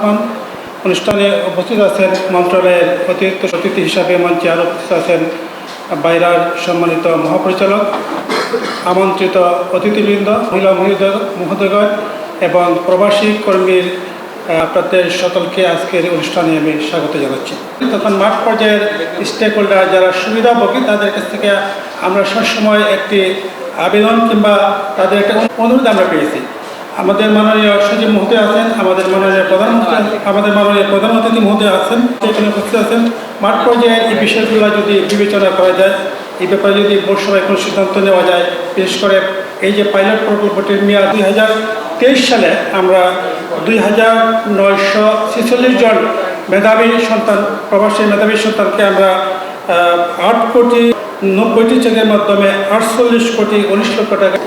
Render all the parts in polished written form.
রহমান। অনুষ্ঠানে উপস্থিত আছেন মন্ত্রণালয়ের অতিরিক্ত অতিথি হিসাবে মঞ্চে আরও উপস্থিত আছেন বাইরার সম্মানিত মহাপরিচালক, আমন্ত্রিত অতিথিবৃন্দ, মহিলা মহোদয়গণ এবং প্রবাসী কর্মীর আপনাদের সকলকে আজকের অনুষ্ঠানে আমি স্বাগত জানাচ্ছি। তখন মাঠ পর্যায়ের স্টেক হোল্ডার যারা সুবিধাভোগী তাদের কাছ থেকে আমরা সবসময় একটি আবেদন কিংবা তাদের একটা অনুরোধ আমরা পেয়েছি। আমাদের মাননীয় সচিব মহোদয় আছেন, আমাদের মাননীয় প্রধান অতিথি মহোদয় আছেন, এখানে উপস্থিত আছেন। মাঠ পর্যায়ের এই বিষয়গুলো যদি বিবেচনা করা যায়, এই ব্যাপারে যদি বোর্ড সভায় কোনো সিদ্ধান্ত নেওয়া যায়, বিশেষ করে এই যে পাইলট প্রকল্পটির মেয়াদ 2023 সালে আমরা 2946 জন মেধাবী সন্তান, প্রবাসী মেধাবী সন্তানকে আমরা 8 কোটি 90টি চেকের মাধ্যমে 48 কোটি 19 লক্ষ টাকা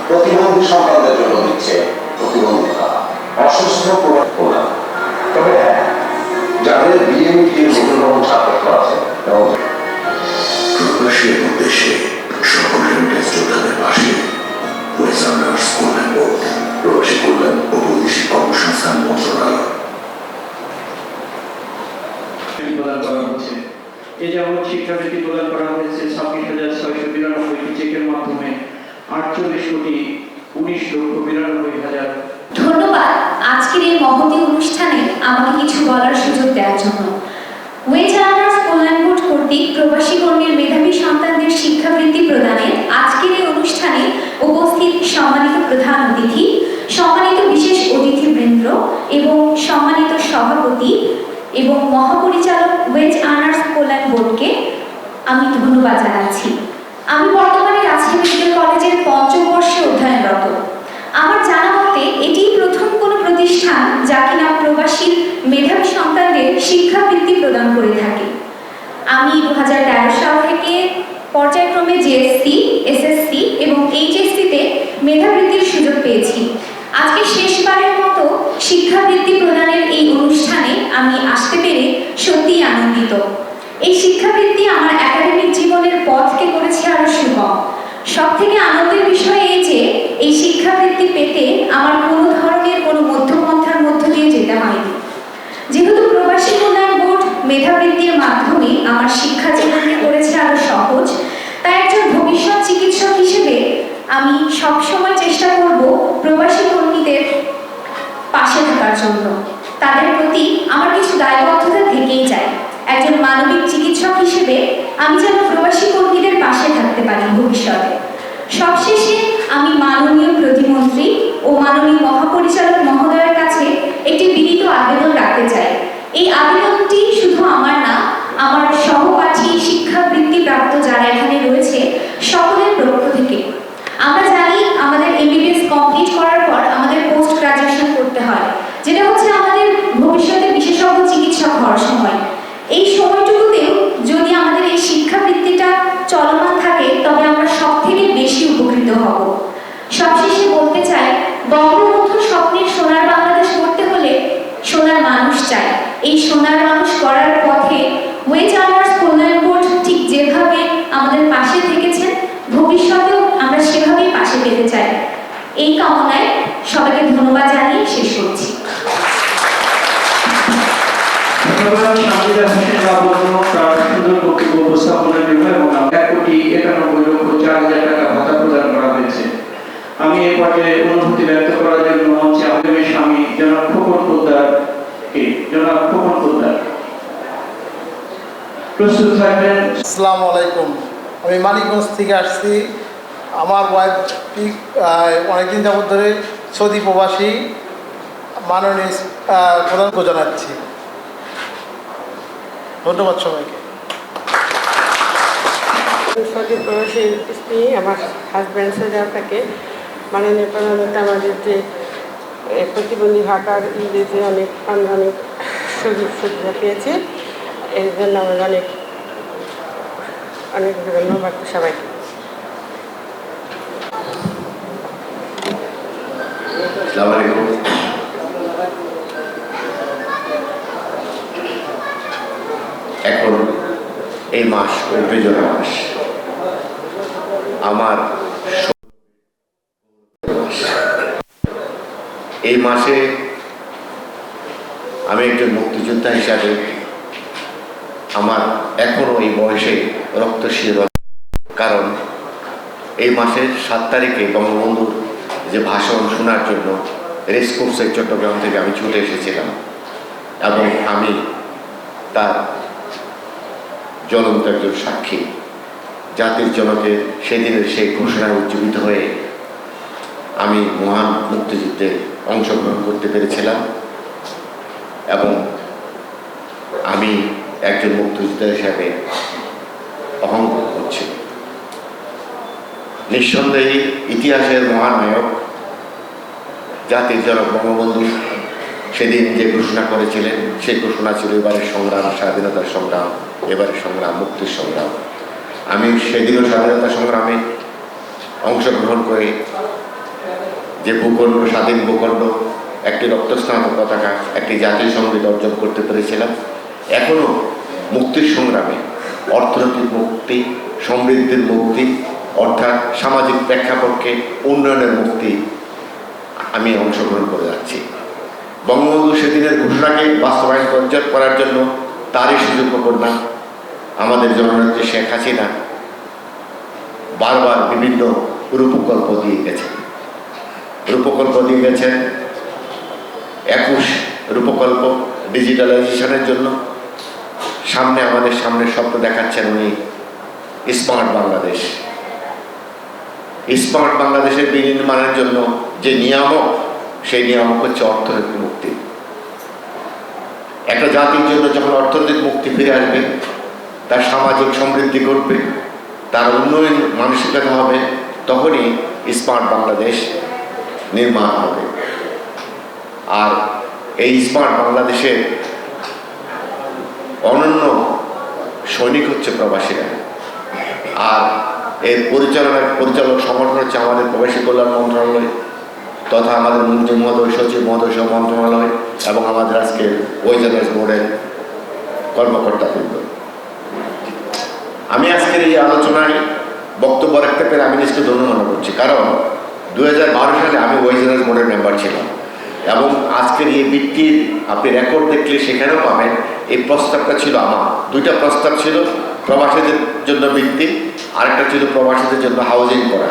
প্রতিবন্ধী সন্তানদের জন্য দিচ্ছে প্রতিবন্ধিতা, অসুস্থ প্রমাণ। তবে হ্যাঁ, যাদের বিএনপির মূল্যবান ছাত্র আছে প্রবাসীর উদ্দেশ্যে সকল রেমিটেন্স যোদ্ধাদের পাশে ওয়েস্টার্নার্স কল্যাণ বোর্ড, প্রবাসী কল্যাণ ও বৈদেশিক কর্মসংস্থান মন্ত্রণালয়। প্রদান করা হচ্ছে। এই যেমন শিক্ষাবৃত্তি প্রদান করা হয়েছে 26,692টি চেকের মাধ্যমে 48 কোটি 19,92,000। ধন্যবাদ আজকের এই মহতী অনুষ্ঠানে আমাকে কিছু বলার সুযোগ দেওয়ার জন্য। ওয়েজ আর্নার্স কল্যাণ বোর্ড কর্তৃক প্রবাসী কর্মীর মেধাবী সন্তানদের শিক্ষাবৃত্তি প্রদানের আজকের এই অনুষ্ঠানে উপস্থিত সম্মানিত প্রধান অতিথি, সম্মানিত বিশেষ অতিথিবৃন্দ এবং সম্মানিত সভাপতি এবং মহাপরিচালক ওয়েজ আর্নার্স কল্যাণ বোর্ডকে আমি ধন্যবাদ জানাচ্ছি। আমি বর্তমানে রাজশাহী মেডিকেল কলেজের 5ম বর্ষে অধ্যয়নরত। আমার জানা মতে এটি প্রথম কোনো প্রতিষ্ঠান যা কিনা প্রবাসী মেধাবী সন্তানদের শিক্ষাবৃত্তি প্রদান করে থাকে। আমি 2013 সাল থেকে পর্যায়ক্রমে জেএসসি, এসএসসি এবং এইচএসসিতে মেধাবৃত্তির সুযোগ পেয়েছি। আজকে শেষবারের মতো শিক্ষাবৃত্তি প্রদানের এই অনুষ্ঠানে আমি আসতে পেরে সত্যিই আনন্দিত। এই শিক্ষাবৃত্তি আমার একাডেমিক জীবনের পথকে করেছে আরো সুগম। সব থেকে আনন্দের বিষয় এই যে এই শিক্ষাবৃত্তি পেতে আমার কোনো ধরনের কোনো মধ্যপন্থার মধ্য দিয়ে যেতে হয়নি। যেহেতু প্রবাসী কল্যাণ বোর্ড মেধাবৃত্তির মাধ্যমে আমার শিক্ষা জীবনকে করেছে আরো সহজ, তাই একজন ভবিষ্যৎ চিকিৎসক হিসেবে আমি সবসময় চেষ্টা করব প্রবাসী কর্মীদের পাশে থাকার জন্য। তাদের প্রতি আমার কিছু দায়বদ্ধতা থেকেই যায়। একজন মানবিক চিকিৎসক হিসেবে আমি যেন প্রবাসী কর্মীদের পাশে থাকতে পারি ভবিষ্যতে। সবশেষে আমি মাননীয় প্রতিমন্ত্রী ও মাননীয় মহাপরিচালক মহোদয়ের কাছে একটি বিনীত আবেদন রাখতে চাই। এই আবেদনটি শুধু আমার না, আমার সহপাঠী শিক্ষাবৃত্তি প্রাপ্ত যারা এখানে রয়েছে সকলের পক্ষ থেকে। আমরা জানি আমাদের এমবিবিএস কমপ্লিট করার পর আমাদের পোস্ট গ্রাজুয়েশন করতে হয়, যেটা হচ্ছে আমাদের ভবিষ্যতে বিশেষজ্ঞ চিকিৎসক হওয়ার সময়। এই সময়টুকুতেও যদি আমাদের এই শিক্ষাবৃত্তিটা চলমান থাকে তবে আমরা সব থেকে বেশি উপকৃত হব। সবশেষে বলতে চাই, বঙ্গবন্ধুর স্বপ্নের সোনার বাংলাদেশ করতে হলে সোনার মানুষ চাই। এই সোনার মানুষ করার পথে ওয়েজ আর্নার্স কল্যাণ বোর্ড ঠিক যেভাবে আমাদের পাশে থেকেছেন, ভবিষ্যতেও আমরা সেভাবেই পাশে পেতে চাই। এই কামনায় সবাইকে ধন্যবাদ জানিয়ে শেষ করছি। সুন্দর বক্তব্য উপস্থাপনের জন্য এবং 1,91,04,000 টাকা ভাতা প্রদান করা হয়েছে। আমি এই পর্যায়ে অনুভূতি ব্যক্ত করার জন্য মঞ্চে আবেদনের স্বামী জনাব খোকন পোদ্দার প্রস্তুত থাকবেন। আসসালামু আলাইকুম, আমি মানিকগঞ্জ থেকে আসছি। আমার ওয়াইফ অনেকদিন যাবত ধরে সৌদি প্রবাসী। মাননীয় প্রধান জানাচ্ছি। ধন্যবাদ সবাইকে। সৌদি প্রবাসী স্ত্রী আমার হাজব্যান্ড সৌদি থেকে মাননীয় প্রধানমন্ত্রী আমাদের যে প্রতিবন্ধী ভাতার যে আমরা অনেক সুযোগ সুবিধা পেয়েছি, এর জন্য আমরা অনেক অনেক ধন্যবাদ সবাইকে। এখন এই মাস উত্তেজনা মাস, আমার এই মাসে আমি একজন মুক্তিযোদ্ধা হিসাবে আমার এখনো এই বয়সে রক্ত শিহরণ, কারণ এই মাসের 7 তারিখে বঙ্গবন্ধুর যে ভাষণ শোনার জন্য রেসকোর্সের চট্টগ্রাম থেকে আমি ছুটে এসেছিলাম এবং আমি তার জ্বলন্ত একজন সাক্ষী। জাতির জনকের সেদিনের সেই ঘোষণায় উজ্জীবিত হয়ে আমি মহান মুক্তিযুদ্ধে অংশগ্রহণ করতে পেরেছিলাম এবং আমি একজন মুক্তিযোদ্ধা হিসাবে অহংবোধ করছি। নিঃসন্দেহে ইতিহাসের মহানায়ক জাতির জনক বঙ্গবন্ধু সেদিন যে ঘোষণা করেছিলেন, সেই ঘোষণা ছিল এবারের সংগ্রাম স্বাধীনতার সংগ্রাম, এবারের সংগ্রাম মুক্তির সংগ্রাম। আমি সেদিনও স্বাধীনতা সংগ্রামে অংশগ্রহণ করে যে ভূখণ্ড, স্বাধীন ভূখণ্ড, একটি রক্তস্নাত পতাকা, একটি জাতীয় সঙ্গীত অর্জন করতে পেরেছিলাম। এখনও মুক্তির সংগ্রামে অর্থনৈতিক মুক্তি, সমৃদ্ধির মুক্তি, অর্থাৎ সামাজিক প্রেক্ষাপটকে উন্নয়নের মুক্তি আমি অংশগ্রহণ করে যাচ্ছি। বঙ্গবন্ধু সেদিনের ঘোষণাকে বাস্তবায়ন করার জন্য তারই সুযোগ্য কন্যা আমাদের জননেত্রী শেখ হাসিনা বারবার বিভিন্ন রূপকল্প দিয়ে গেছেন। 21 রূপকল্প ডিজিটালাইজেশনের জন্য। আমাদের সামনে স্বপ্ন দেখাচ্ছেন উনি স্মার্ট বাংলাদেশ। স্মার্ট বাংলাদেশের বিনির্মাণের জন্য যে নিয়ামক, সেই নিয়ামক হচ্ছে অর্থনৈতিক মুক্তি। একটা জাতির জন্য যখন অর্থনৈতিক মুক্তি ফিরে আসবে, তার সামাজিক সমৃদ্ধি করবে, তার উন্নয়ন মানসিকতা হবে, তখনই স্মার্ট বাংলাদেশ নির্মাণ হবে। আর এই স্মার্ট বাংলাদেশের অনন্য সৈনিক হচ্ছে প্রবাসীরা। আর এর পরিচালক সংগঠন হচ্ছে আমাদের প্রবাসী কল্যাণ মন্ত্রণালয় তথা আমাদের মন্ত্রী মহোদয়, সচিব মহোদয় সহ মন্ত্রণালয় এবং আমাদের আজকে ওয়েজার্স বোর্ডের কর্মকর্তাবৃন্দ। আমি আজকের এই আলোচনায় বক্তব্য রাখতে পেরে আমি নিজেকে ধন্য মনে করছি, কারণ 2012 সালে আমি ওয়েজার্স বোর্ডের মেম্বার ছিলাম এবং আজকের এই বৃত্তির আপনি রেকর্ড দেখলে সেখানেও পাবেন এই প্রস্তাবটা ছিল আমার। 2টা প্রস্তাব ছিল, প্রবাসীদের জন্য বৃত্তি, আরেকটা ছিল প্রবাসীদের জন্য হাউজিং করা,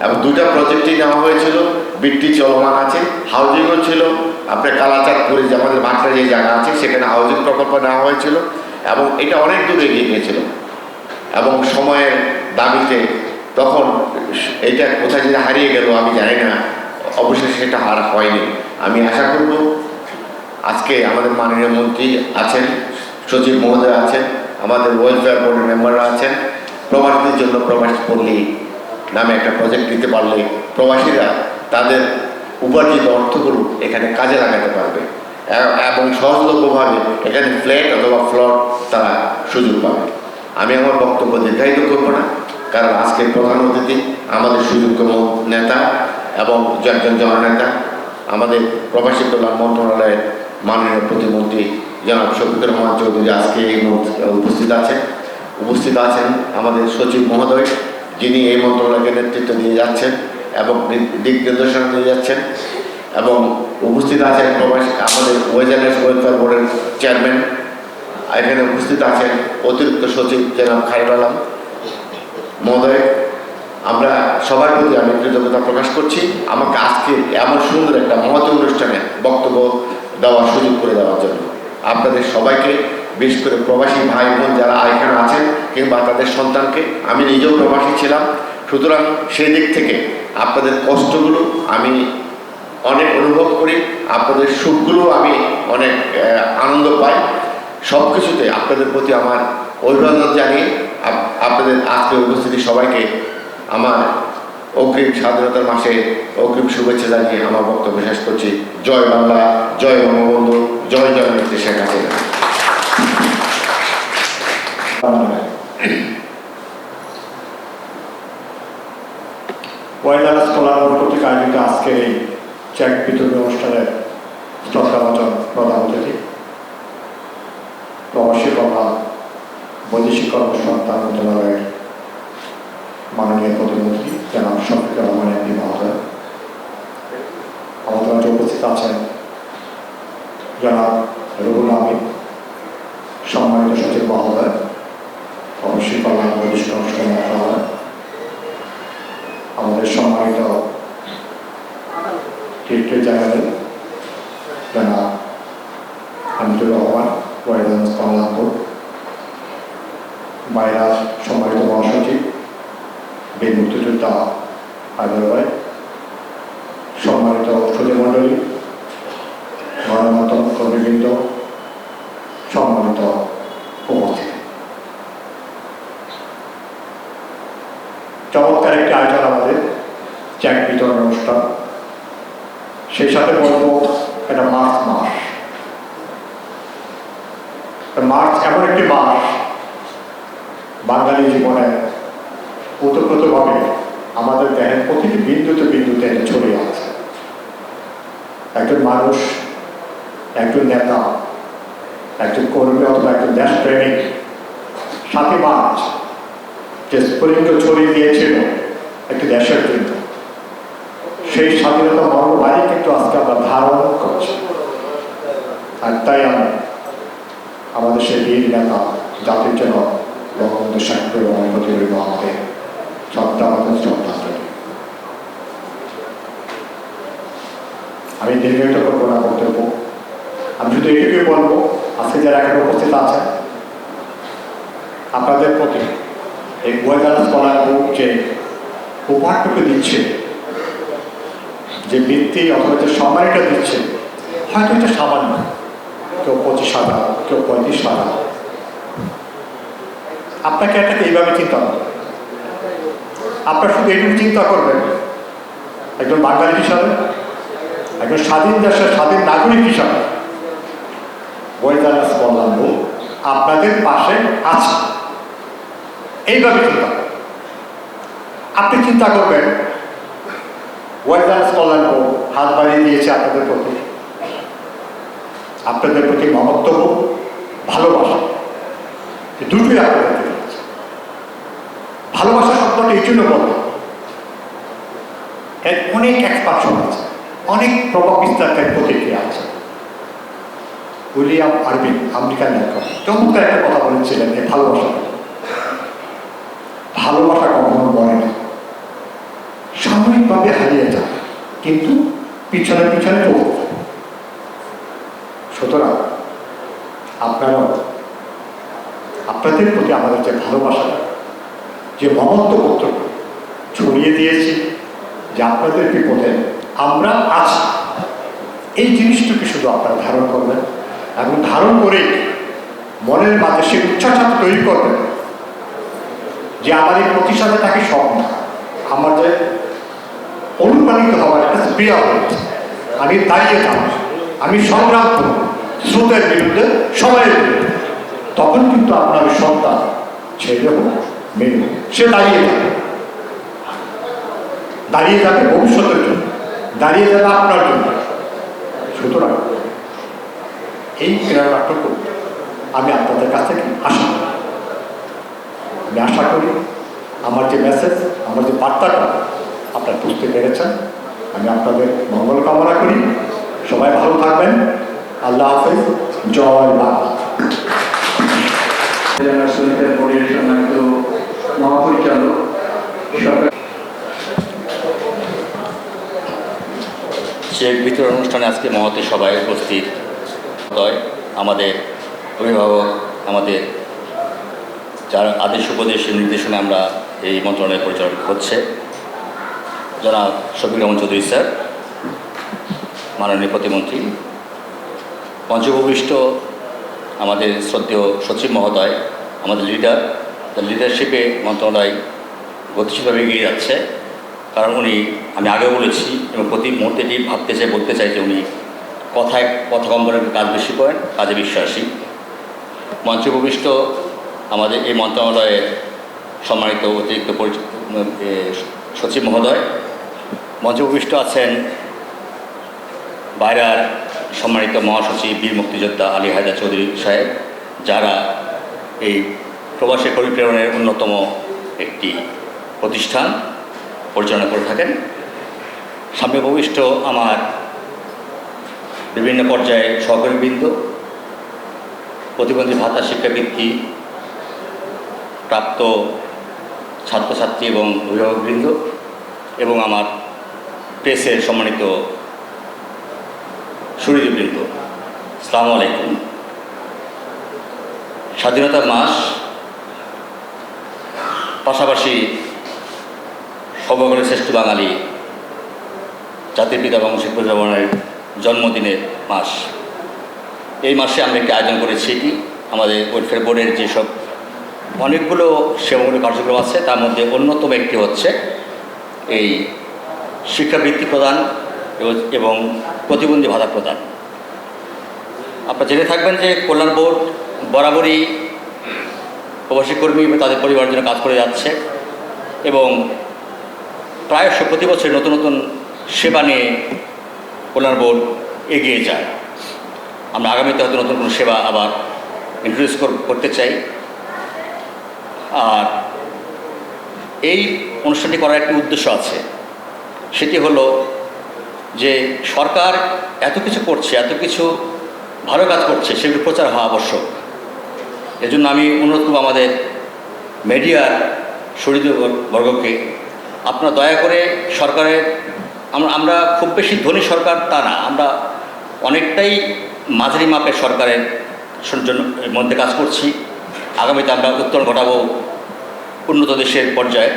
এবং 2টা প্রজেক্টই নেওয়া হয়েছিল। বৃত্তি চলমান আছে, হাউজিংও ছিল। আপনার কালাচাঁদপুরে যে আমাদের ভাট্টা যে জায়গা আছে, সেখানে হাউজিং প্রকল্প নেওয়া হয়েছিল এবং এটা অনেক দূর এগিয়ে গিয়েছিল এবং সময়ের দাবিতে তখন এটা কোথায় যে হারিয়ে গেল আমি জানি না, অবশেষে সেটা আর হয়নি। আমি আশা করব আজকে আমাদের মাননীয় মন্ত্রী আছেন, সচিব মহোদয় আছেন, আমাদের ওয়েলফেয়ার বোর্ডের মেম্বাররা আছেন, প্রবাসীদের জন্য প্রবাসী পল্লী নামে একটা প্রজেক্ট দিতে পারলে প্রবাসীরা তাদের উপার্জিত অর্থগুলো এখানে কাজে লাগাতে পারবে এবং সহজলভ্যভাবে এখানে ফ্ল্যাট অথবা ফ্লট তারা সুযোগ পাবে। আমি আমার বক্তব্য দীর্ঘায়িত করব না, কারণ আজকের প্রধান অতিথি আমাদের সুযোগ্য নেতা এবং একজন জননেতা, আমাদের প্রবাসী কল্যাণ মন্ত্রণালয়ের মাননীয় প্রতিমন্ত্রী জনাব শফিকুর রহমান চৌধুরী আজকে এই উপস্থিত আছেন আমাদের সচিব মহোদয়, যিনি এই মন্ত্রণালয়কে নেতৃত্ব দিয়ে যাচ্ছেন এবং দিক নির্দেশনা দিয়ে যাচ্ছেন, এবং উপস্থিত আছেন আমাদের ওয়েজার্স ওয়েলফেয়ার বোর্ডের চেয়ারম্যান, এখানে উপস্থিত আছেন অতিরিক্ত সচিব জনাব খায়রুল আলম মহোদয়। আমরা সবার প্রতি আমি কৃতজ্ঞতা প্রকাশ করছি আমাকে আজকে এমন সুন্দর একটা মহৎ অনুষ্ঠানে বক্তব্য দেওয়ার সুযোগ করে দেওয়ার জন্য। আপনাদের সবাইকে, বিশেষ করে প্রবাসী ভাই বোন যারা এখানে আছেন কিংবা তাদের সন্তানকে, আমি নিজেও প্রবাসী ছিলাম, সুতরাং সেই দিক থেকে আপনাদের কষ্টগুলো আমি অনেক অনুভব করি, আপনাদের সুখগুলো আমি অনেক আনন্দ পাই। সব কিছুতে আপনাদের প্রতি আমার অভিনন্দন জানিয়ে আপনাদের আজকে উপস্থিতি সবাইকে আমার অগ্রিম স্বাধীনতার মাসে অগ্রিম শুভেচ্ছা জানিয়ে আমার বক্তব্য শেষ করছি। জয় বাংলা, জয় বঙ্গবন্ধু, জয় জননেত্রী শেখ হাসিনা। ওয়াইল্ড স্কলার কর্তৃক আয়োজিত আজকের এই চেক বিতরণী অনুষ্ঠানের শ্রদ্ধাভাজন প্রধান অতিথি প্রবাসী কল্যাণ বৈদেশিক কর্মসংস্থান মন্ত্রণালয়ের মাননীয় প্রতিমন্ত্রী জনাব শফিকুর রহমান এমপি মহোদয়, আমাদের মাঝে উপস্থিত আছেন জনাব রুহুল আমিন সম্মানিত সচিব মহোদয়, প্রবাসী কল্যাণ বৈদেশিক কর্মসংস্থান মন্ত্রণালয়, আমাদের সম্মানিত ডিরেক্টর জেনারেল জনাব হামিদুর রহমান ওয়াইল্ড কল্যাণ বোর্ড, বাইরা সম্মানিত মহাসচিব বীর মুক্তিযোদ্ধা হায়দার ভাই, সম্মানিত সুধীমণ্ডলী, গণমাধ্যম কর্মীবৃন্দ, সম্মানিত উপস্থিতি, চমৎকার একটি আয়োজন আমাদের চেক বিতরণ অনুষ্ঠান। সেই সাথে বলবো এটা মার্চ মাস। মার্চ এমন একটি মাস বাঙালি জীবনে ওতপ্রোতভাবে আমাদের দেহের প্রতিটি বিন্দুতে বিন্দুতে ছড়িয়ে আছে। একজন মানুষ, একজন নেতা, একজন কর্মী অথবা একজন দেশপ্রেমিক 7 মার্চ যে স্ফুলিঙ্গ ছড়িয়ে দিয়েছিল একটি দেশের জন্য, সেই স্বাধীনতা মর্মবাণী কিন্তু আজকে আমরা ধারণ করছি। আর তাই আমরা আমাদের সেই বীর নেতা জাতির জন্য বঙ্গবন্ধু শেখ মুজিবুর প্রতি আমাদের শ্রদ্ধাঞ্জলি। আমি দীর্ঘায়িত করবো না বক্তব্য, আমি শুধু এটুকুই বলবো, আজকে যারা এখানে উপস্থিত আছেন আপনাদের প্রতি এই ওয়াইল্ড স্কলার গ্রুপ যে উপহারটুকু দিচ্ছে, যে বৃত্তি অথবা যে সম্মানটা দিচ্ছে, হয়তো এটা সামান্য, কেউ 25,000, কেউ 35,000। আপনাকে এটাকে এইভাবে চিন্তা করবেন। আপনার শুধু এইটুকু চিন্তা করবেন, একজন বাঙালি হিসাবে, একজন স্বাধীন দেশের স্বাধীন নাগরিক হিসাবে ওয়াইল্ড কল্যাণ গ্রুপ আপনাদের পাশে আছে। এইভাবে চিন্তা করবেন। আপনি চিন্তা করবেন ওয়াইল্ড কল্যাণ গ্রুপ হাত বাড়িয়ে দিয়েছে আপনাদের প্রতি, আপনাদের প্রতি মমত্ববোধ, ভালোবাসা, দুটোই আপনাদের দিয়েছে। ভালোবাসা শব্দটা এই জন্য বলবো, এর অনেক এক্সপানশন আছে, অনেক প্রভাব বিস্তারকারী প্রতিক্রিয়া আছে। উইলিয়াম আরবিন আমেরিকান লেখক চমৎকার একটা কথা বলেছিলেন, এই ভালোবাসা কখনো মরে না, সাময়িকভাবে হারিয়ে যায়, কিন্তু পিছনে পিছনে চলতে। সুতরাং আপনারাও আপনাদের প্রতি আমাদের যে ভালোবাসা, যে মমত্ববোধ ছড়িয়ে দিয়েছি, যে আপনাদের বিপদে আমরা আছি, এই জিনিসটুকু শুধু আপনারা ধারণ করবেন এবং ধারণ করে মনের মাঝে সে উচ্ছ্বাস তৈরি করবেন যে আমার এই প্রতিষ্ঠানে তাকে সব না, আমার যে অনুপ্রাণিত হওয়ার একটা স্প্রিয়া হয়েছে, আমি দাঁড়িয়ে থাকব, আমি সংগ্রাম করব স্রোতের বিরুদ্ধে, সময়ের বিরুদ্ধে। তখন কিন্তু আপনার সন্তান, ছেলে হোক মেয়ে হোক, সে দাঁড়িয়ে যাবে ভবিষ্যতের জন্য, দাঁড়িয়ে যাবে আপনার জন্য। সুতরাং এই প্রেরণাটুকু আমি আপনাদের কাছ থেকে আশা করি। আমি আশা করি আমার যে মেসেজ, আমার যে বার্তাটা আপনারা বুঝতে পেরেছেন। আমি আপনাদের মঙ্গল কামনা করি। সবাই ভালো থাকবেন। আল্লাহ হাফেজ। জয় বাংলা। মহাপরিচালক চেক বিতরণ অনুষ্ঠানে আজকে মহতী সবাই উপস্থিত, আমাদের অভিভাবক, আমাদের যার আদেশ উপদেশ নির্দেশনা আমরা এই মন্ত্রণালয় পরিচালনা হচ্ছে জনাব শফিকুর রহমান চৌধুরী স্যার, মাননীয় প্রতিমন্ত্রী, পঞ্চভূমিষ্ঠ আমাদের শ্রদ্ধেয় সচিব মহোদয়, আমাদের লিডার, তার লিডারশিপে মন্ত্রণালয় গতিশীলভাবে এগিয়ে যাচ্ছে। কারণ উনি, আমি আগেও বলেছি এবং প্রতি মুহূর্তেটি বলতে চাই যে উনি কথা কম করেন, কাজ বেশি করেন, কাজে বিশ্বাসী। মঞ্চে উপবিষ্ট আমাদের এই মন্ত্রণালয়ের সম্মানিত অতিরিক্ত সচিব মহোদয়, মঞ্চে উপবিষ্ট আছেন বাইরার সম্মানিত মহাসচিব বীর মুক্তিযোদ্ধা আলী হায়দার চৌধুরী সাহেব, যারা এই প্রবাসী কর্মী প্রেরণের অন্যতম একটি প্রতিষ্ঠান পরিচালনা করে থাকেন। সামনে উপবিষ্ট আমার বিভিন্ন পর্যায়ে সহকর্মীবৃন্দ, প্রতিবন্ধী ভাতা শিক্ষাবৃত্তি প্রাপ্ত ছাত্রছাত্রী এবং অভিভাবকবৃন্দ, এবং আমার প্রেসের সম্মানিত সুহৃদবৃন্দ, আসসালামু আলাইকুম। স্বাধীনতার মাস, পাশাপাশি সর্বকালের শ্রেষ্ঠ বাঙালি জাতির পিতা বঙ্গবন্ধু শেখ মুজিবুর রহমানের জন্মদিনের মাস। এই মাসে আমরা একটি আয়োজন করেছি। এটি আমাদের ওয়েলফেয়ার বোর্ডের যেসব অনেকগুলো সেবামূলক কার্যক্রম আছে, তার মধ্যে অন্যতম একটি হচ্ছে এই শিক্ষাবৃত্তি প্রদান এবং প্রতিবন্ধী ভাতা প্রদান। আপনারা জেনে থাকবেন যে কল্যাণ বোর্ড বরাবরই প্রবাসী কর্মী এবং তাদের পরিবারের জন্য কাজ করে যাচ্ছে এবং প্রায়শ প্রতি বছর নতুন নতুন সেবা নিয়ে কল্যাণ বোর্ড এগিয়ে যায়। আমরা আগামীতে হয়তো নতুন কোনো সেবা আবার ইন্ট্রোডিউস করতে চাই। আর এই অনুষ্ঠানটি করার একটি উদ্দেশ্য আছে, সেটি হলো যে সরকার এত কিছু করছে, এত কিছু ভালো কাজ করছে, সেগুলো প্রচার হওয়া আবশ্যক। এজন্য আমি অনুরোধ করব আমাদের মিডিয়ার সুহৃদবর্গকে, আপনারা দয়া করে সরকারের, আমরা খুব বেশি ধনী সরকার তা না, আমরা অনেকটাই মাঝারি মাপের সরকারের মধ্যে কাজ করছি। আগামীতে আমরা উত্তরণ ঘটাবো উন্নত দেশের পর্যায়ে।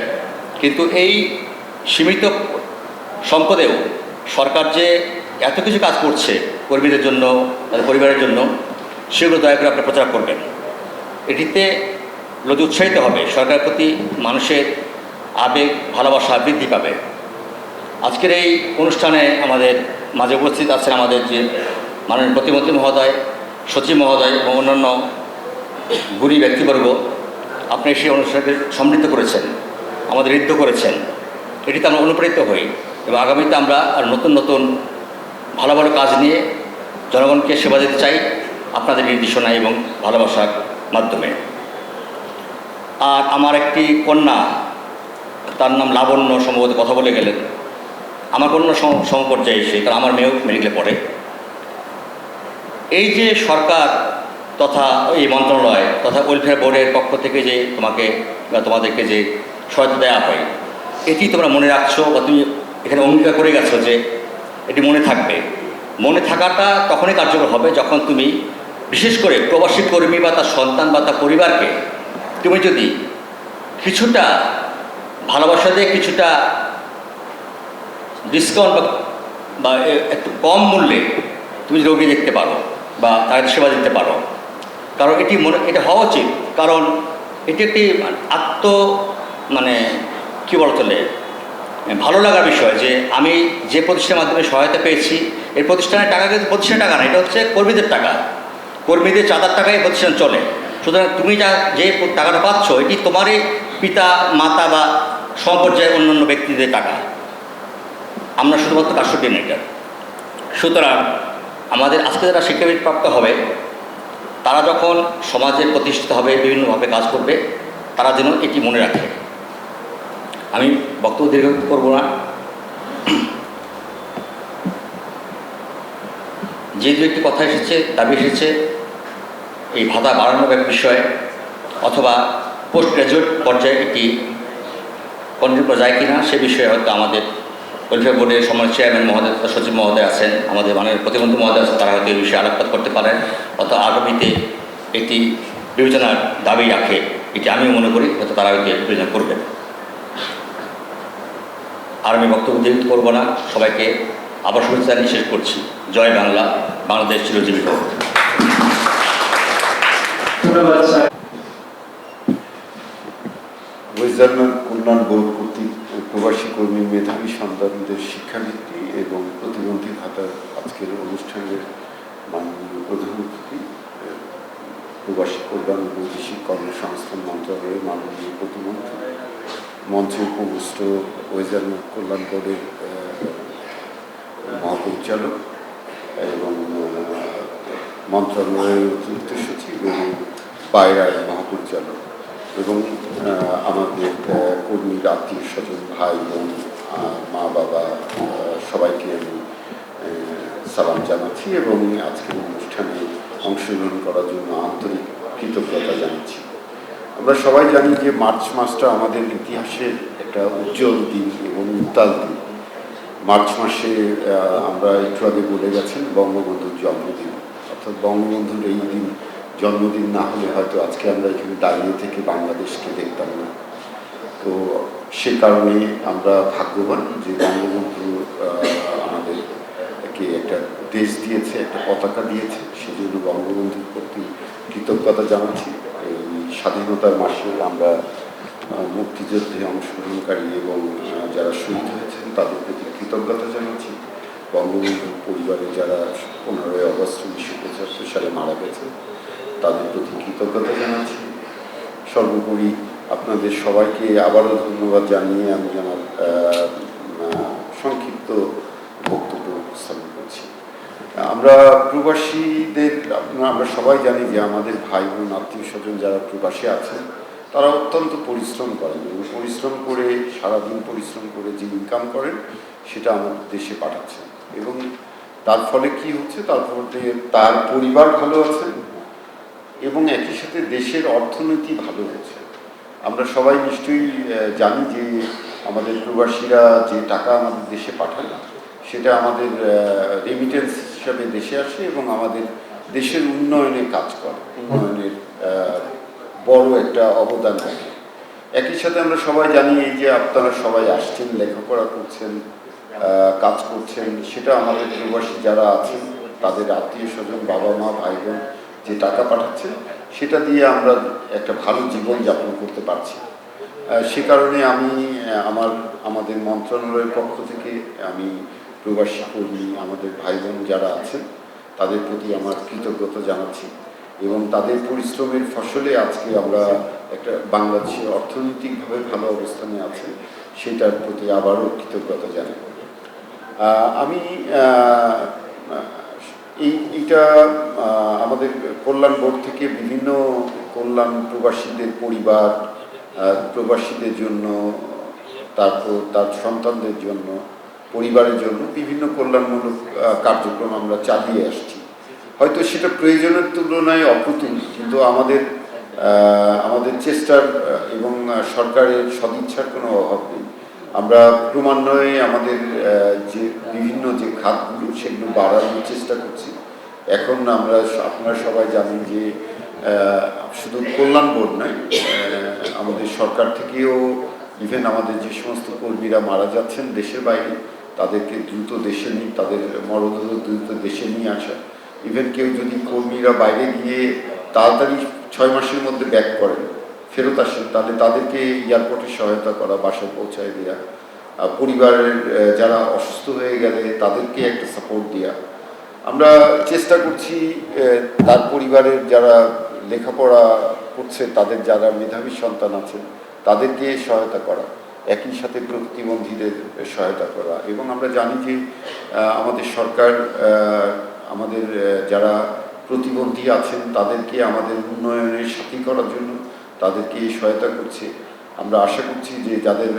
কিন্তু এই সীমিত সম্পদেও সরকার যে এত কিছু কাজ করছে কর্মীদের জন্য, তাদের পরিবারের জন্য, সেগুলো দয়া করে আপনারা প্রচার করবেন। এটিতে লোক উৎসাহিত হবে, সরকারের প্রতি মানুষের আবেগ ভালোবাসা বৃদ্ধি পাবে। আজকের এই অনুষ্ঠানে আমাদের মাঝে উপস্থিত আছেন আমাদের যে মাননীয় প্রতিমন্ত্রী মহোদয়, সচিব মহোদয় এবং অন্যান্য গুণী ব্যক্তিবর্গ। আপনি সেই অনুষ্ঠানকে সমৃদ্ধ করেছেন, আমাদের ঋদ্ধ করেছেন। এটিতে আমরা অনুপ্রাণিত হই এবং আগামীতে আমরা আর নতুন নতুন ভালো ভালো কাজ নিয়ে জনগণকে সেবা দিতে চাই আপনাদের নির্দেশনা এবং ভালোবাসার মাধ্যমে। আর আমার একটি কন্যা, তার নাম লাবণ্য, সম্ভবত কথা বলে গেলেন। আমার কন্যা সমপর্যায়ে এসে, কারণ আমার মেয়েও মেডিকেলে পড়ে। এই যে সরকার তথা এই মন্ত্রণালয় তথা ওয়েলফেয়ার বোর্ডের পক্ষ থেকে যে তোমাদেরকে যে সহায়তা দেওয়া হয়, এটি তোমরা মনে রাখছো বা তুমি এখানে অঙ্গীকার করে গেছো যে এটি মনে থাকবে। মনে থাকাটা তখনই কার্যকর হবে যখন তুমি বিশেষ করে প্রবাসী কর্মী বা তার সন্তান বা তার পরিবারকে তুমি যদি কিছুটা ভালোবাসা দিয়ে, কিছুটা ডিসকাউন্ট বা একটু কম মূল্যে তুমি রোগী দেখতে পারো বা তাদের সেবা দিতে পারো। কারণ এটা হওয়া উচিত। কারণ এটি একটি কী বলতে হলে ভালো লাগার বিষয় যে আমি যে প্রতিষ্ঠানের মাধ্যমে সহায়তা পেয়েছি, এই প্রতিষ্ঠানের টাকা কিন্তু প্রতিষ্ঠানের টাকা না, এটা হচ্ছে কর্মীদের টাকা, কর্মীদের চাঁদার টাকায় প্রতিষ্ঠান চলে। সুতরাং তুমি যে টাকাটা পাচ্ছ, এটি তোমারই পিতা মাতা বা সমপর্যায়ের অন্যান্য ব্যক্তিদের টাকা, আমরা শুধুমাত্র কাস্টোডিয়ান। সুতরাং আমাদের আজকে যারা শিক্ষাবৃত্তি প্রাপ্ত হবে, তারা যখন সমাজে প্রতিষ্ঠিত হবে, বিভিন্নভাবে কাজ করবে, তারা যেন এটি মনে রাখে। আমি বক্তব্য দীর্ঘ করব না। যেহেতু একটি কথা এসেছে, দাবি এসেছে এই ভাতা বাড়ানোর বিষয়ে অথবা পোস্ট গ্র্যাজুয়েট পর্যায়ে এটি কন্টিনিউ করা যায় কিনা সে বিষয়ে হয়তো আমাদের ওয়েলফেয়ার বোর্ডের সম্মানিত চেয়ারম্যান মহোদয়, সচিব মহোদয় আছেন, আমাদের মাননীয় প্রতিমন্ত্রী মহোদয় আছেন, তারা হয়তো এই বিষয়ে আলোকপাত করতে পারেন অথবা আগামীতে এটি বিবেচনার দাবি রাখে, এটি আমিও মনে করি হয়তো তারা হয়তো বিবেচনা করবেন। আর আমি বক্তব্য দীর্ঘ করব না, সবাইকে আবার শুভেচ্ছা জানিয়ে শেষ করছি। জয় বাংলা, বাংলাদেশ চিরজীবী হোক। ধন্যবাদ স্যার। ওয়েজারম্যান কল্যাণ বোর্ড কর্তৃক প্রবাসী কর্মী মেধাবী সন্তানদের শিক্ষাবৃত্তি এবং প্রতিবন্ধী ভাতার আজকের অনুষ্ঠানের মাননীয় প্রধান অতিথি, প্রবাসী কল্যাণ ও বৈদেশিক কর্মসংস্থান মন্ত্রণালয়ের মাননীয় প্রতিমন্ত্রী, মঞ্চে উপবিষ্ট ওয়েজারম্যান কল্যাণ বোর্ডের মহাপরিচালক এবং মন্ত্রণালয়ের অতিরিক্ত সচিব এবং পায়রার মহাপরিচালক এবং আমাদের কর্মীর আত্মীয় স্বজন, ভাই বোন, মা বাবা, সবাইকে আমি সালাম জানাচ্ছি এবং আজকের অনুষ্ঠানে অংশগ্রহণ করার জন্য আন্তরিক কৃতজ্ঞতা জানাচ্ছি। আমরা সবাই জানি যে মার্চ মাসটা আমাদের ইতিহাসের একটা উজ্জ্বল দিন এবং উত্তাল দিন। মার্চ মাসে আমরা একটু আগে বলে গেছেন বঙ্গবন্ধুর জন্মদিন, অর্থাৎ বঙ্গবন্ধুর এই দিন জন্মদিন না হলে হয়তো আজকে আমরা এখানে দাঁড়িয়ে থেকে বাংলাদেশকে দেখতাম না। তো সে কারণে আমরা ভাগ্যবান যে বঙ্গবন্ধু আমাদেরকে একটা দেশ দিয়েছে, একটা পতাকা দিয়েছে, সেজন্য বঙ্গবন্ধুর প্রতি কৃতজ্ঞতা জানাচ্ছি। এই স্বাধীনতার মাসে আমরা মুক্তিযুদ্ধে অংশগ্রহণকারী এবং যারা শহীদ হয়েছেন তাদের প্রতি কৃতজ্ঞতা জানাচ্ছি। বঙ্গবন্ধুর পরিবারে যারা 15ই আগস্ট 1975 সালে মারা গেছেন তাদের প্রতি কৃতজ্ঞতা জানাচ্ছি। সর্বোপরি আপনাদের সবাইকে আবারও ধন্যবাদ জানিয়ে আমি আমার সংক্ষিপ্ত বক্তব্য উপস্থাপন করছি। আমরা প্রবাসীদের আমরা সবাই জানি যে আমাদের ভাই বোন, আত্মীয় স্বজন যারা প্রবাসে আছেন তারা অত্যন্ত পরিশ্রম করেন এবং পরিশ্রম করে সারাদিন পরিশ্রম করে যে ইনকাম করেন সেটা আমাদের দেশে পাঠাচ্ছেন এবং তার ফলে কি হচ্ছে, তার ফলে তার পরিবার ভালো আছে এবং একই সাথে দেশের অর্থনীতি ভালো হচ্ছে। আমরা সবাই নিশ্চয়ই জানি যে আমাদের প্রবাসীরা যে টাকা আমাদের দেশে পাঠায় সেটা আমাদের রেমিটেন্স হিসাবে দেশে আসে এবং আমাদের দেশের উন্নয়নে কাজ করে, উন্নয়নের বড় একটা অবদান রাখে। একই সাথে আমরা সবাই জানি এই যে আপনারা সবাই আসছেন, লেখাপড়া করছেন, কাজ করছেন, সেটা আমাদের প্রবাসী যারা আছেন তাদের আত্মীয় স্বজন, বাবা মা, ভাই বোন যে টাকা পাঠাচ্ছেন সেটা দিয়ে আমরা একটা ভালো জীবন যাপন করতে পারছি। সে কারণে আমি আমাদের মন্ত্রণালয়ের পক্ষ থেকে আমি প্রবাসী কর্মী আমাদের ভাই বোন যারা আছেন তাদের প্রতি আমার কৃতজ্ঞতা জানাচ্ছি এবং তাদের পরিশ্রমের ফসলে আজকে আমরা একটা বাংলাদেশের অর্থনৈতিকভাবে ভালো অবস্থানে আছে, সেটার প্রতি আবারও কৃতজ্ঞতা জানাই। আমি এইটা আমাদের কল্যাণ বোর্ড থেকে বিভিন্ন কল্যাণ প্রবাসীদের পরিবার, প্রবাসীদের জন্য, তারপর তার সন্তানদের জন্য, পরিবারের জন্য বিভিন্ন কল্যাণমূলক কার্যক্রম আমরা চালিয়ে আসছি। হয়তো সেটা প্রয়োজনের তুলনায় অপ্রতুল, কিন্তু আমাদের চেষ্টার এবং সরকারের সদিচ্ছার কোনো অভাব নেই। আমরা ক্রমান্বয়ে আমাদের যে বিভিন্ন যে খাতগুলো সেগুলো বাড়ানোর চেষ্টা করছি। এখন আপনারা সবাই জানেন যে শুধু কল্যাণ বোর্ড নয়, আমাদের সরকার থেকেও ইভেন আমাদের যে সমস্ত কর্মীরা মারা যাচ্ছেন দেশের বাইরে তাদেরকে দ্রুত দেশে নিয়ে, তাদের মরদেহ দ্রুত দেশে নিয়ে আসা, ইভেন কেউ যদি কর্মীরা বাইরে গিয়ে তাড়াতাড়ি 6 মাসের মধ্যে ব্যাক করেন, ফেরত আসেন, তাহলে তাদেরকে এয়ারপোর্টে সহায়তা করা, বাসায় পৌঁছায় দেওয়া, পরিবারের যারা অসুস্থ হয়ে গেলে তাদেরকে একটা সাপোর্ট দেওয়া। আমরা চেষ্টা করছি তার পরিবারের যারা লেখাপড়া করছে, তাদের যারা মেধাবী সন্তান আছেন তাদেরকে সহায়তা করা, একই সাথে প্রতিবন্ধীদের সহায়তা করা। এবং আমরা জানি যে আমাদের সরকার আমাদের যারা প্রতিবন্ধী আছেন তাদেরকে আমাদের উন্নয়নের সাথী করার জন্য তাদেরকে সহায়তা করছে। আমরা আশা করছি যে যাদের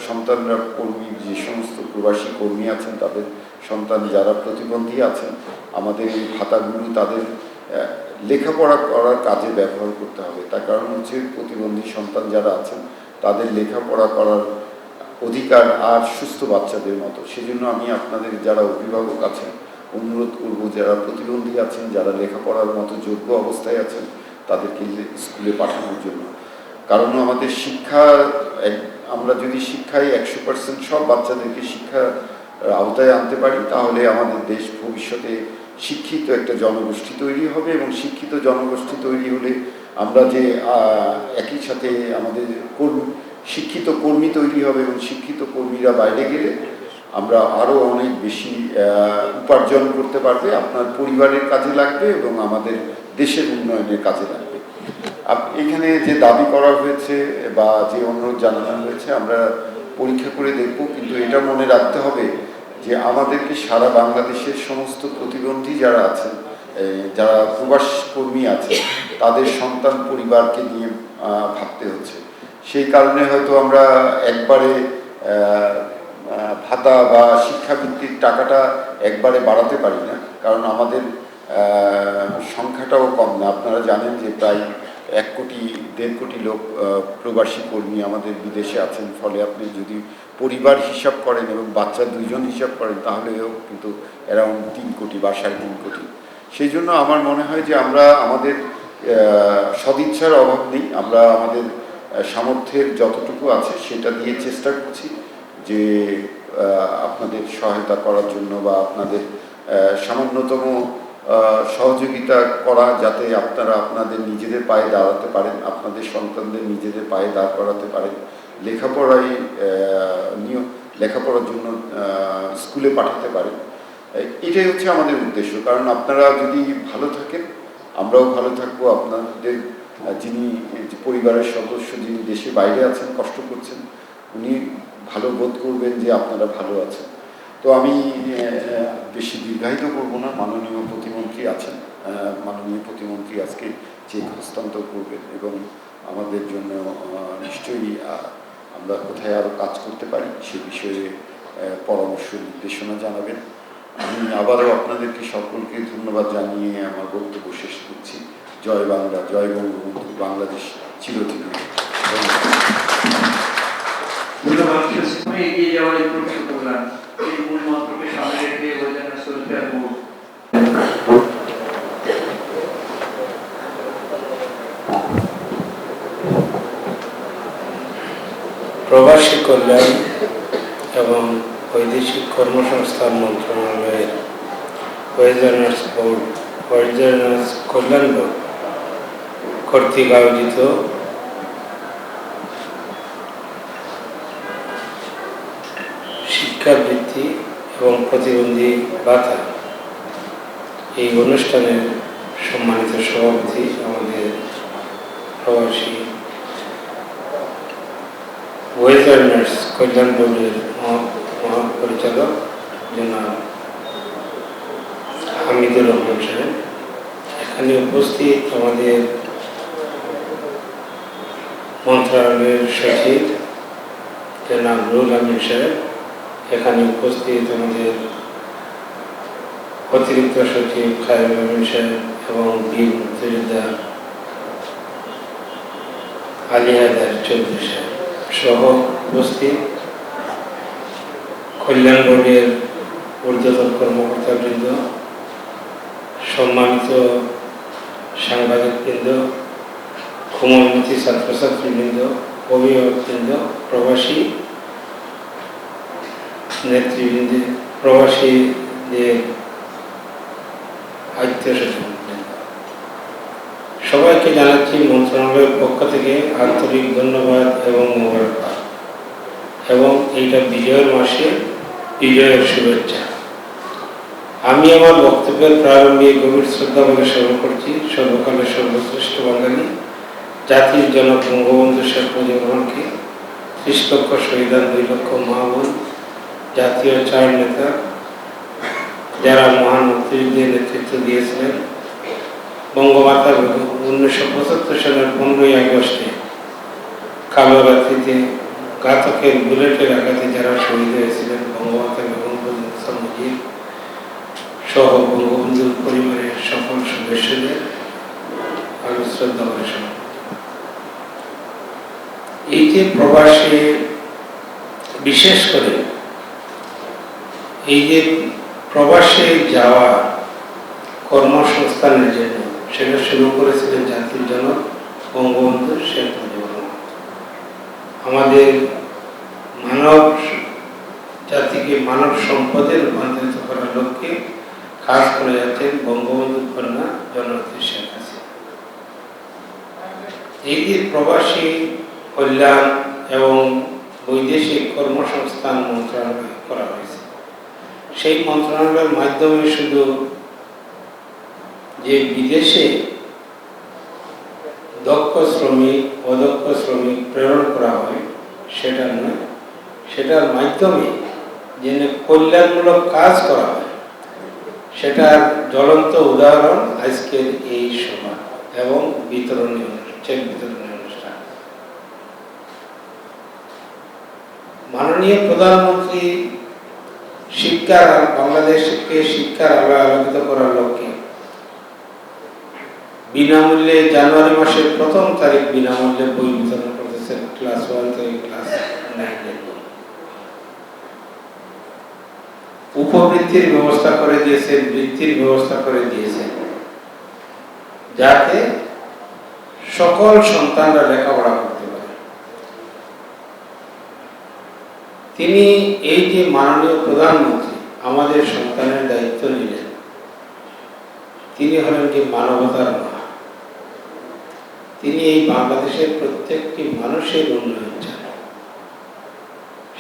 সন্তানরা কর্মী, যে সমস্ত প্রবাসী কর্মী আছেন তাদের সন্তান যারা প্রতিবন্ধী আছেন, আমাদের এই ভাতাগুলো তাদের লেখাপড়া করার কাজে ব্যবহার করতে হবে। তার কারণ হচ্ছে প্রতিবন্ধী সন্তান যারা আছেন তাদের লেখাপড়া করার অধিকার আর সুস্থ বাচ্চাদের মতো। সেজন্য আমি আপনাদের যারা অভিভাবক আছেন অনুরোধ করব, যারা প্রতিবন্ধী আছেন, যারা লেখাপড়ার মতো যোগ্য অবস্থায় আছেন তাদেরকে স্কুলে পাঠানোর জন্য। কারণ আমাদের শিক্ষা, আমরা যদি শিক্ষায় 100% সব বাচ্চাদেরকে শিক্ষা আওতায় আনতে পারি, তাহলে আমাদের দেশ ভবিষ্যতে শিক্ষিত একটা জনগোষ্ঠী তৈরি হবে, এবং শিক্ষিত জনগোষ্ঠী তৈরি হলে আমরা যে একই সাথে আমাদের শিক্ষিত কর্মী তৈরি হবে, এবং শিক্ষিত কর্মীরা বাইরে গেলে আমরা আরও অনেক বেশি উপার্জন করতে পারবে, আপনার পরিবারের কাজে লাগবে এবং আমাদের দেশের উন্নয়নের কাজে লাগবে। এখানে যে দাবি করা হয়েছে বা যে অনুরোধ জানানো হয়েছে আমরা পরীক্ষা করে দেখব, কিন্তু এটা মনে রাখতে হবে যে আমাদেরকে সারা বাংলাদেশের সমস্ত প্রতিবন্ধী যারা আছেন, যারা প্রবাস কর্মী আছে, তাদের সন্তান পরিবারকে নিয়ে ভাবতে হচ্ছে। সেই কারণে হয়তো আমরা একবারে ভাতা বা শিক্ষাবৃত্তির টাকাটা একবারে বাড়াতে পারি না, কারণ আমাদের সংখ্যাটাও কম না। আপনারা জানেন যে প্রায় 1-1.5 কোটি লোক প্রবাসী কর্মী আমাদের বিদেশে আছেন। ফলে আপনি যদি পরিবার হিসাব করেন এবং বাচ্চা 2 জন হিসাব করেন, তাহলেও কিন্তু অ্যারাউন্ড 3 কোটি বা 3.5 কোটি। সেই জন্য আমার মনে হয় যে আমরা আমাদের সদিচ্ছার অভাব নেই, আমরা আমাদের সামর্থ্যের যতটুকু আছে সেটা দিয়ে চেষ্টা করছি যে আপনাদের সহায়তা করার জন্য বা আপনাদের সামান্যতম সহযোগিতা করা, যাতে আপনারা আপনাদের নিজেদের পায়ে দাঁড়াতে পারেন, আপনাদের সন্তানদের নিজেদের পায়ে দাঁড় করাতে পারেন, লেখাপড়ার জন্য স্কুলে পাঠাতে পারেন। এটাই হচ্ছে আমাদের উদ্দেশ্য। কারণ আপনারা যদি ভালো থাকেন, আমরাও ভালো থাকবো। আপনাদের যিনি পরিবারের সদস্য, যিনি দেশে বাইরে আছেন, কষ্ট করছেন, উনি ভালো বোধ করবেন যে আপনারা ভালো আছেন। তো আমি বেশি দীর্ঘায়িত করব না। মাননীয় প্রতিমন্ত্রী আছেন, মাননীয় প্রতিমন্ত্রী আজকে চেক হস্তান্তর করবেন এবং আমাদের জন্য নিশ্চয়ই আমরা কোথায় আরও কাজ করতে পারি সে বিষয়ে পরামর্শ নির্দেশনা জানাবেন। আমি আবারও আপনাদেরকে সকলকে ধন্যবাদ জানিয়ে আমার বক্তব্য শেষ করছি। জয় বাংলা, জয় বঙ্গবন্ধু, বাংলাদেশ চিরদিন। ধন্যবাদ। এগিয়ে যাওয়ার এই প্রকৃত কল্যাণ, এই মূল মন্ত্রকে সামনে রেখে ওয়েজার্নাস ওয়েলফেয়ার বোর্ড প্রবাসী কল্যাণ এবং বৈদেশিক কর্মসংস্থান মন্ত্রণালয়ের ওয়েজার্নাস কল্যাণ বোর্ড কর্তৃক আয়োজিত শিক্ষাবৃত্তি এবং প্রতিবন্ধী ভাতা এই অনুষ্ঠানের সম্মানিত সভাপতি আমাদের প্রবাসী ওয়েজার্নাস কল্যাণ বোর্ডের মহাপরিচালক জনাব হামিদুর রহমান সাহেব, এখানে উপস্থিত আমাদের মন্ত্রণালয়ের সচিব জনাব রুহুল আমিন সাহেব, এখানে উপস্থিত আমাদের অতিরিক্ত সচিব খায়রুল আমিন সাহেব এবং বীর মুক্তিযোদ্ধা আলী হায়দার চৌধুরী সাহেব সহ উপস্থিত কল্যাণ বোর্ডের ঊর্ধ্বতন কর্মকর্তাবৃন্দ, সম্মানিত সাংবাদিকবৃন্দ, কোমলমতি ছাত্রছাত্রীবৃন্দ, অভিভাবকবৃন্দ, প্রবাসী নেতৃবৃন্দ, প্রবাসীদের আত্মীয়স্বজনবৃন্দ, সবাইকে জানাচ্ছি মন্ত্রণালয়ের পক্ষ থেকে আন্তরিক ধন্যবাদ এবং মোবারকবাদ এবং এইটা বিজয়ের মাসে বিজয়ের শুভেচ্ছা। আমি আমার বক্তব্যের প্রারম্ভে গভীর শ্রদ্ধা বলে স্মরণ করছি সর্বকালের সর্বশ্রেষ্ঠ বাঙালি জাতির জনক বঙ্গবন্ধু শেখ মুজিবুর রহমানকে, 30 লক্ষ শহীদান, 2 লক্ষ মা বোন, জাতীয় 4 নেতা যারা মহান মুক্তিযুদ্ধে নেতৃত্ব দিয়েছিলেন, বঙ্গমাতা 1975 সালের 15ই আগস্টে কালো রাত্রিতে ঘাতকের বুলেটের আঘাতে যারা শহীদ হয়েছিলেন, বঙ্গমাতা বেগম মুজিব সহ বঙ্গবন্ধুর পরিবারের সকল সদস্যদের আমি শ্রদ্ধা করে স্মরণ। এই যে প্রবাসে বিশেষ করে এই যে প্রবাসে যাওয়া কর্মসংস্থানের জন্য, সেটা শুরু করেছিলেন জাতির জনক বঙ্গবন্ধু শেখ মুজিবুর রহমান। আমাদের মানব জাতি জাতিকে মানব সম্পদে রূপান্তরিত করার লক্ষ্যে কাজ করে যাচ্ছেন বঙ্গবন্ধু কন্যা জননেত্রী শেখ হাসিনা। এই যে প্রবাসী কল্যাণ এবং বৈদেশিক কর্মসংস্থান মন্ত্রণালয় করা হয়েছে, সেই মন্ত্রণালয়ের মাধ্যমে শুধু যে বিদেশে দক্ষ শ্রমিক অদক্ষ শ্রমিক প্রেরণ করা হয় সেটা নয়, সেটার মাধ্যমে যে কল্যাণমূলক কাজ করা হয় সেটার জ্বলন্ত উদাহরণ আজকের এই সভা এবং বিতরণী চেক বিতরণী অনুষ্ঠান। মাননীয় প্রধানমন্ত্রী বাংলাদেশকে শিক্ষার আলোয় আলোকিত করার লক্ষ্যে বিনামূল্যে জানুয়ারি মাসের 1ম তারিখ বিনামূল্যে বই বিতরণ করতেছেন ক্লাস 1 থেকে ক্লাস 9 বই। উপবৃত্তির ব্যবস্থা করে দিয়েছেন, বৃত্তির ব্যবস্থা করে দিয়েছেন, যাতে সকল সন্তানরা লেখাপড়া করতে পারে। তিনি এই যে মাননীয় প্রধানমন্ত্রী আমাদের সন্তানের দায়িত্ব নিলেন, তিনি হলেন যে মানবতার মা। তিনি এই বাংলাদেশের প্রত্যেকটি মানুষের উন্নয়ন চান,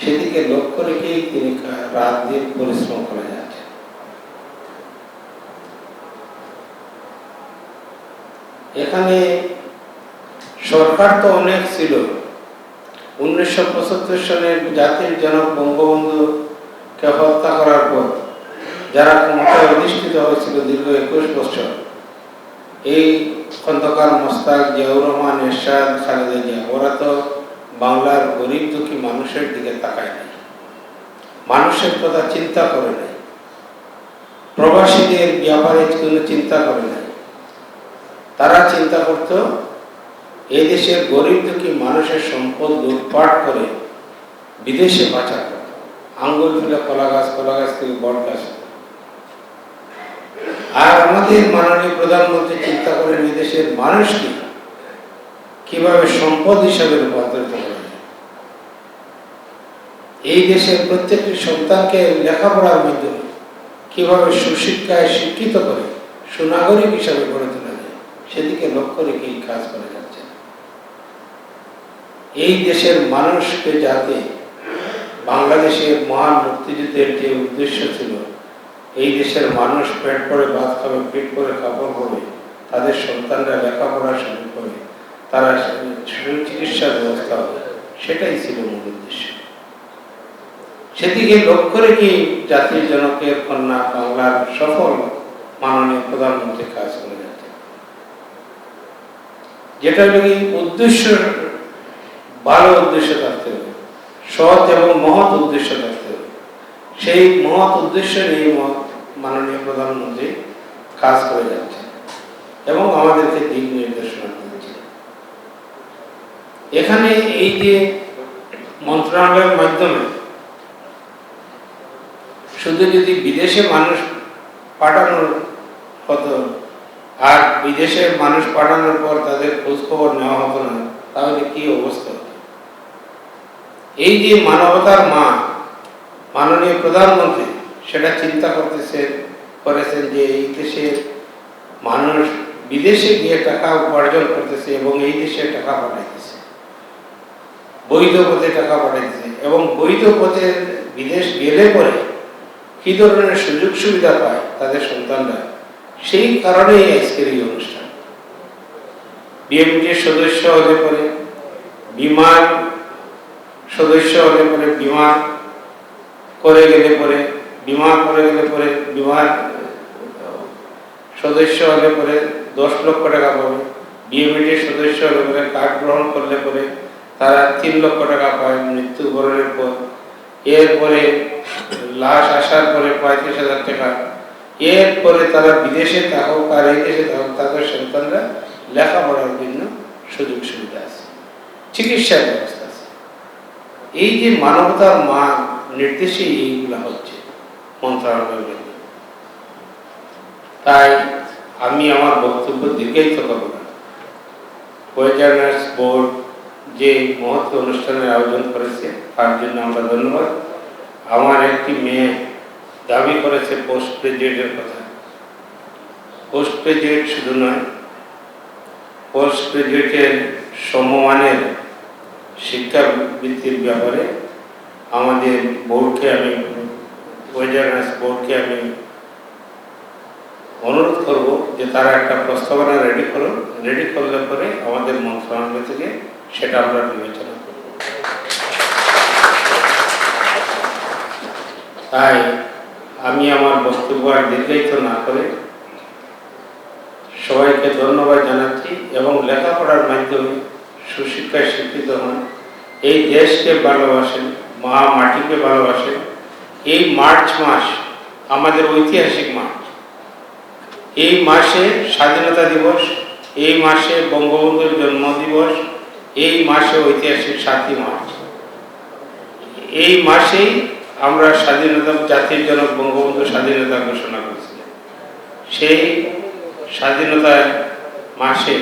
সেদিকে লক্ষ্য রেখেই তিনি রাত দিন পরিশ্রম করে যাচ্ছেন। এখানে সরকার তো অনেক ছিল। 1975 সালের জাতির জনক বঙ্গবন্ধুকে হত্যা করার পর যারা ক্ষমতায় অধিষ্ঠিত হয়েছিল দীর্ঘ 21 বছর, এই খন্দকার মোস্তাক, জিয়াউর রহমান, এরশাদ, খালেদা জিয়া, ওরা তো বাংলার গরিব দুঃখী মানুষের দিকে তাকায় নাই, মানুষের কথা চিন্তা করে নাই, প্রবাসীদের ব্যাপারে কোনো চিন্তা করে নাই। তারা চিন্তা করত এই দেশের গরিব দুঃখী মানুষের সম্পদ লুটপাট করে বিদেশে পাচার করত, আঙ্গুল ফুলে কলা গাছ, কলা গাছ থেকে বট গাছ। আর আমাদের মাননীয় প্রধানমন্ত্রী চিন্তা করেন এই দেশের মানুষকে কিভাবে সম্পদ হিসাবে রূপান্তরিত করা যায়, এই দেশের প্রত্যেকটি সন্তানকে লেখাপড়ার মাধ্যমে কিভাবে সুশিক্ষায় শিক্ষিত করে সুনাগরিক হিসাবে গড়ে তোলা যায়, সেদিকে লক্ষ্য রেখে এই কাজ করে যাচ্ছে। এই দেশের মানুষকে যাতে বাংলাদেশের মহান মুক্তিযুদ্ধের যে উদ্দেশ্য ছিল, এই দেশের মানুষ পেট করে ভাত খাবে, পেট করে কাপড় পরবে, তাদের সন্তানরা লেখাপড়া শুরু করে, তারা চিকিৎসার ব্যবস্থা হবে, সেটাই ছিল মূল উদ্দেশ্য। সেদিকে লক্ষ্য রেখে জাতির জনকের কন্যা বাংলার সফল মাননীয় প্রধানমন্ত্রী কাজ করে যাচ্ছে। যেটা কি উদ্দেশ্য, ভালো উদ্দেশ্য থাকতে হবে, সৎ এবং মহৎ উদ্দেশ্য থাকতে হবে। সেই মহৎ উদ্দেশ্য নিয়ে মাননীয় প্রধানমন্ত্রী কাজ করে যাচ্ছে এবং আমাদেরকে দিক নির্দেশনা দিচ্ছে। এখানে এই যে মন্ত্রণালয়ের মাধ্যমে শুধু যদি বিদেশে মানুষ পাঠানোর হতো আর বিদেশে মানুষ পাঠানোর পর তাদের খোঁজ খবর নেওয়া হতো না, তাহলে কি অবস্থা হতো? এই যে মানবতার মা মাননীয় প্রধানমন্ত্রী সেটা চিন্তা করেছেন যে এই দেশের মানুষ বিদেশে গিয়ে টাকা উপার্জন করতেছে এবং এই দেশে টাকা পাঠাইতেছে, বৈধ পথে টাকা পাঠাইতেছে, এবং বৈধ পথে বিদেশ গেলে পরে কি ধরনের সুযোগ সুবিধা পায় তাদের সন্তানরা, সেই কারণেই আজকের এই অনুষ্ঠান। বিএমটির সদস্য হলে পরে, বিমান সদস্য হলে পরে, বিমান করে গেলে পরে, বিমান সদস্য হলে পরে 10 লক্ষ টাকা পাবে। বিএমটির সদস্য হলে পরে কার্ড গ্রহণ করলে পরে তারা 3 লক্ষ টাকা পায় মৃত্যুবরণের পর। এরপরে লাশ আসার পরে 35,000 টাকা। এরপরে তারা বিদেশে থাকুক আর এই দেশে থাকুক, তাদের সন্তানরা লেখাপড়ার জন্য সুযোগ সুবিধা আছে, চিকিৎসার ব্যবস্থা আছে। এই যে মানবতার মান নির্দেশে এইগুলা হচ্ছে মন্ত্রণালয়ের। তাই আমি আমার বক্তব্য দীর্ঘায়িত করব না। ওয়েজার্নার্স বোর্ড যে মহৎ অনুষ্ঠানের আয়োজন করেছে তার জন্য আমরা ধন্যবাদ। আমার একটি মেয়ে দাবি করেছে পোস্ট গ্রাজুয়েটের কথা। পোস্ট গ্রাজুয়েট শুধু নয়, পোস্ট গ্রাজুয়েটের সমমানের শিক্ষাবৃত্তির ব্যাপারে আমাদের বোর্ডকে আমি বোর্ডকে আমি অনুরোধ করব যে তারা একটা প্রস্তাবনা রেডি করলে পরে আমাদের মন্ত্রণালয় থেকে সেটা আমরা বিবেচনা করব। তাই আমি আমার বক্তব্য আর দীর্ঘায়িত না করে সবাইকে ধন্যবাদ জানাচ্ছি এবং লেখাপড়ার মাধ্যমে সুশিক্ষায় শিক্ষিত হন, এই দেশকে ভালোবাসেন, মা মাটিকে ভালোবাসেন। এই মার্চ মাস আমাদের ঐতিহাসিক মাস। এই মাসে স্বাধীনতা দিবস, এই মাসে বঙ্গবন্ধুর জন্মদিবস, এই মাসে ঐতিহাসিক 7ই মার্চ। এই মাসেই আমরা স্বাধীনতা, জাতির জনক বঙ্গবন্ধু স্বাধীনতা ঘোষণা করেছিলেন। সেই স্বাধীনতার মাসে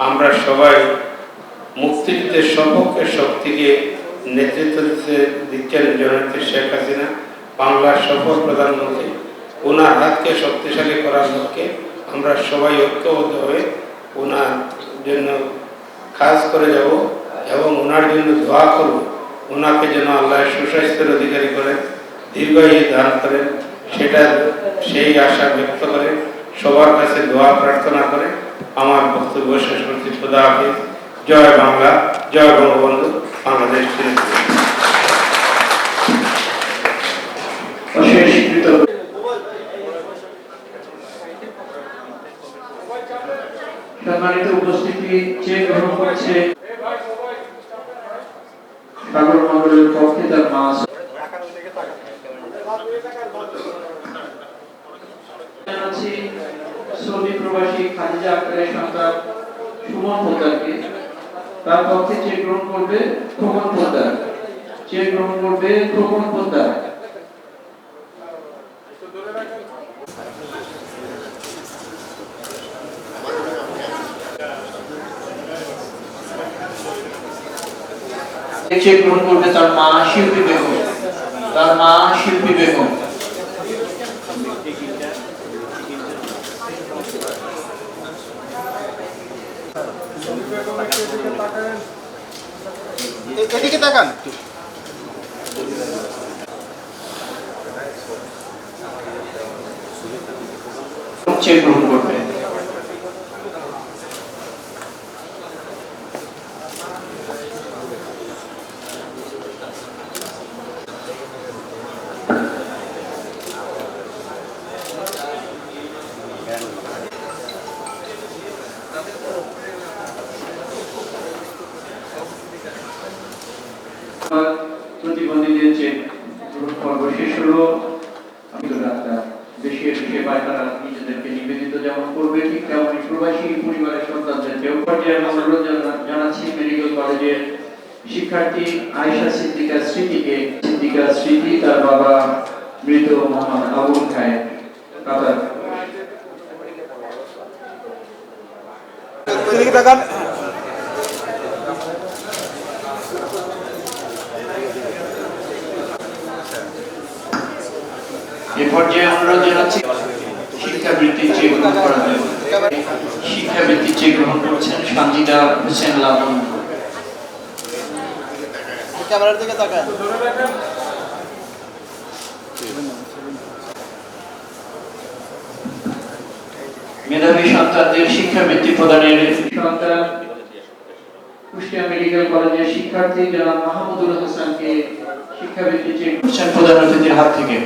আমরা সবাই মুক্তিযুদ্ধের সপক্ষে শক্তিকে নেতৃত্ব দিচ্ছেন জননেত্রী শেখ হাসিনা, বাংলার সফল প্রধানমন্ত্রী। ওনার হাতকে শক্তিশালী করার লক্ষ্যে আমরা সবাই ঐক্যবদ্ধ হয়ে ওনার জন্য কাজ করে যাব এবং ওনার জন্য দোয়া করব। ওনাকে যেন আল্লাহ সুস্বাস্থ্যের অধিকারী করেন, দীর্ঘায়ু দান করেন, সেই আশা ব্যক্ত করে সবার কাছে দোয়া প্রার্থনা করে আমার বক্তব্য শেষ করছি। খোদা হাফেজ। জয় বাংলা, জয় বঙ্গবন্ধু, বাংলাদেশ সম্মানিত উপস্থিতি চেয়ে গ্রহণ করছে সাগর মন্ডলের পক্ষে তার মা সৌদি প্রবাসী খাদিজা আক্তারের সন্তান সুমন পোদ্দারকে, তার পক্ষে চেক গ্রহণ করবে খোকন পোদ্দার। চেক গ্রহণ করবে খোকন পোদ্দার। চেক গ্রহণ করবে তার মা শিল্পী বেগম। তার মা শিল্পী বেগম। এদিকে তাকান। চেক গ্রহণ করবে। প্রতিবন্ধীদের চেক গ্রহণ পর্ব শেষ হলো। আমি তো ডাক্তার, দেশের সেবায় তারা নিজেদেরকে নিবেদিত যেমন করবে, ঠিক তেমনই প্রবাসী পরিবারের সন্তানদেরকেও পর্যায়ে অনুরোধ জানাচ্ছি মেডিকেল কলেজের শিক্ষার্থী আয়েশা সিদ্দিকা স্মৃতি, তার বাবা মৃত মোহাম্মদ আবুল খায়ের কাতার। এদিকে তাকান। এ পর্যায়ে অনুরোধ জানাচ্ছি শিক্ষাবৃত্তির চেক গ্রহণ করার জন্য। শিক্ষাবৃত্তির চেক গ্রহণ করছেন সঞ্জিদা হোসেন লাবণ। ক্যামেরার দিকে তাকান। মেধাবী সন্তানদের শিক্ষাবৃত্তি প্রদানের সন্তান কুষ্টিয়া মেডিকেল কলেজের শিক্ষার্থী জনাব মাহমুদুল হাসানকে শিক্ষাবৃত্তি চেক করছেন প্রধান অতিথির হাত থেকে।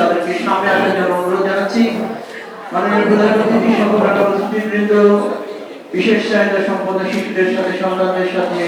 তাদেরকে সামনে আসার জন্য অনুরোধ জানাচ্ছি। মাননীয় প্রধান অতিথি সকল অতিথিবৃন্দ, বিশেষ চাহিদা সম্পন্ন শিশুদের সাথে সন্তানদের সাথে